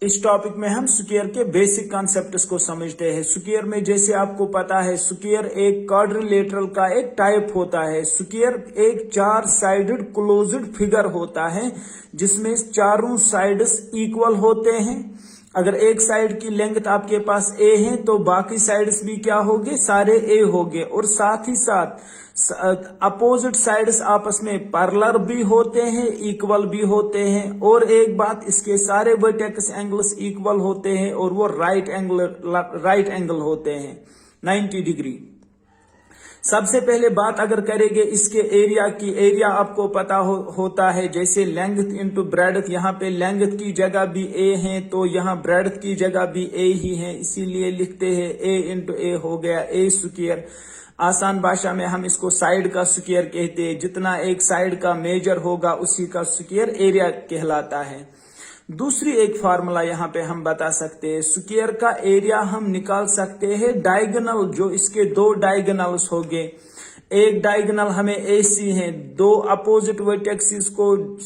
इस टॉपिक में हम स्क्वायर के बेसिक कॉन्सेप्ट्स को समझते हैं। स्क्वायर में जैसे आपको पता है, स्क्वायर एक क्वाड्रिलेटरल का एक टाइप होता है। स्क्वायर एक 4 साइडेड क्लोज्ड फिगर होता है जिसमें चारों साइड्स इक्वल होते हैं। अगर एक साइड की लेंथ आपके पास ए है तो बाकी साइड्स भी क्या होंगे, सारे ए होंगे। और साथ ही साथ अपोजिट साइड्स आपस में पैरेलल भी होते हैं, इक्वल भी होते हैं। और एक बात, इसके सारे वर्टेक्स एंगल्स इक्वल होते हैं और वो राइट एंगल होते हैं 90 डिग्री। सबसे पहले बात अगर करेंगे इसके एरिया की, एरिया आपको पता होता है जैसे लेंथ इंटू ब्रेडथ। यहाँ पे लेंथ की जगह भी ए है तो यहाँ ब्रेडथ की जगह भी ए ही है, इसीलिए लिखते हैं ए इंटू ए हो गया ए स्क्वायर। आसान भाषा में हम इसको साइड का स्क्वायर कहते हैं। जितना एक साइड का मेजर होगा उसी का स्क्वायर एरिया कहलाता है। दूसरी एक फार्मूला यहाँ पे हम बता सकते हैं, स्क्वायर का एरिया हम निकाल सकते हैं डायगोनल, जो इसके 2 डायगोनल्स होंगे। एक डायगोनल हमें AC है, 2 अपोजिट वर्टेक्सेस को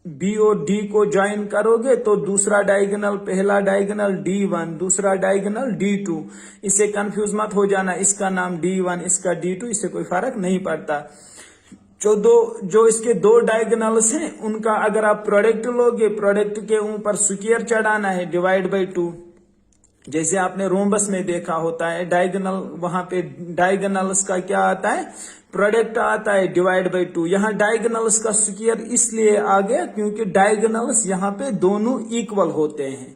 B और D को ज्वाइन करोगे तो दूसरा डायगोनल, पहला डायगोनल D1, दूसरा डायगोनल D2। इससे कंफ्यूज मत हो जाना, इसका नाम D1 इसका D2, इससे कोई फर्क नहीं पड़ता। जो इसके 2 डायगोनल्स हैं उनका अगर आप प्रोडक्ट लोगे, प्रोडक्ट के ऊपर स्क्वायर चढ़ाना है डिवाइड बाई 2। जैसे आपने रोम्बस में देखा होता है डायगोनल, वहां पे डायगोनल्स का क्या आता है, प्रोडक्ट आता है डिवाइड बाई 2। यहाँ डायगोनल्स का स्क्वायर इसलिए आ गया क्योंकि डायगोनल्स यहाँ पे दोनों इक्वल होते हैं।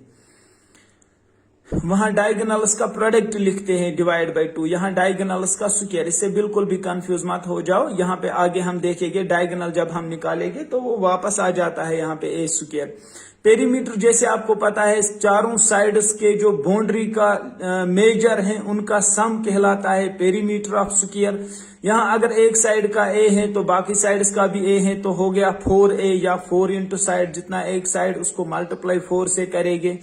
वहां डायगोनल्स का प्रोडक्ट लिखते हैं डिवाइड बाई 2, यहाँ डायगोनल्स का स्क्वायर। इससे बिल्कुल भी कंफ्यूज मत हो जाओ। यहाँ पे आगे हम देखेंगे डायगोनल जब हम निकालेंगे तो वो वापस आ जाता है यहाँ पे ए स्क्वायर। पेरीमीटर जैसे आपको पता है, चारों साइड्स के जो बाउंड्री का मेजर है उनका सम कहलाता है पेरीमीटर ऑफ स्क्वायर। यहाँ अगर एक साइड का ए है तो बाकी साइड्स का भी ए है तो हो गया 4a, या 4 इंटू साइड, जितना एक साइड उसको मल्टीप्लाई 4 से करेंगे।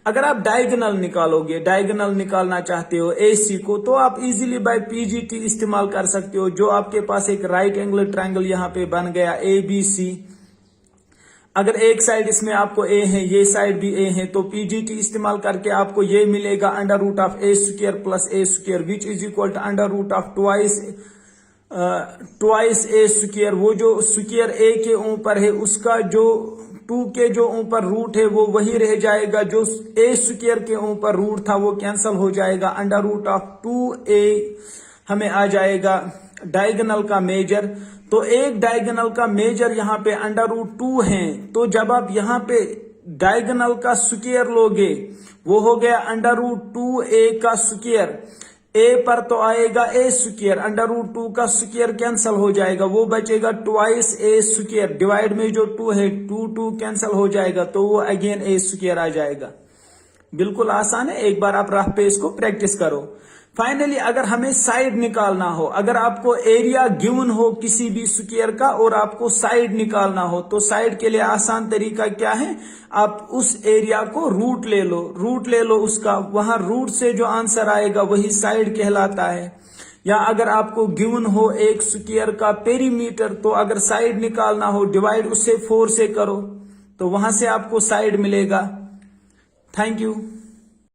अगर आप डायगोनल निकालोगे, डायगोनल निकालना चाहते हो AC को, तो आप इजीली बाय PGT इस्तेमाल कर सकते हो। जो आपके पास एक राइट एंगल ट्रायंगल यहाँ पे बन गया ABC। अगर एक साइड इसमें आपको A है, ये साइड भी A है, तो PGT इस्तेमाल करके आपको ये मिलेगा under root of A square plus A square which is equal to under root of twice A square. वो जो स्क्वायर A के ऊपर है उसका जो 2 के जो ऊपर रूट है वो वही रह जाएगा, जो A स्क्वायर के ऊपर रूट था वो कैंसल हो जाएगा। अंडर रूट ऑफ 2A हमें आ जाएगा डायगोनल का मेजर। तो एक डायगोनल का मेजर यहाँ पे अंडर रूट 2 है, तो जब आप यहाँ पे डायगोनल का स्क्वायर लोगे वो हो गया अंडर रूट 2A का स्क्वायर। ए पर तो आएगा ए स्क्वायर, अंडर रूट 2 का स्क्वायर कैंसल हो जाएगा, वो बचेगा ट्वाइस ए स्क्वायर। डिवाइड में जो 2 है 2 कैंसल हो जाएगा तो वो अगेन ए स्क्वायर आ जाएगा। बिल्कुल आसान है, एक बार आप रफ पे इसको प्रैक्टिस करो। फाइनली अगर हमें साइड निकालना हो, अगर आपको एरिया गिवन हो किसी भी स्क्वायर का और आपको साइड निकालना हो, तो साइड के लिए आसान तरीका क्या है, आप उस एरिया को रूट ले लो, उसका, वहां रूट से जो आंसर आएगा वही साइड कहलाता है। या अगर आपको गिवन हो एक स्क्वायर का पेरीमीटर, तो अगर साइड निकालना हो डिवाइड उससे 4 से करो तो वहां से आपको साइड मिलेगा। Thank you.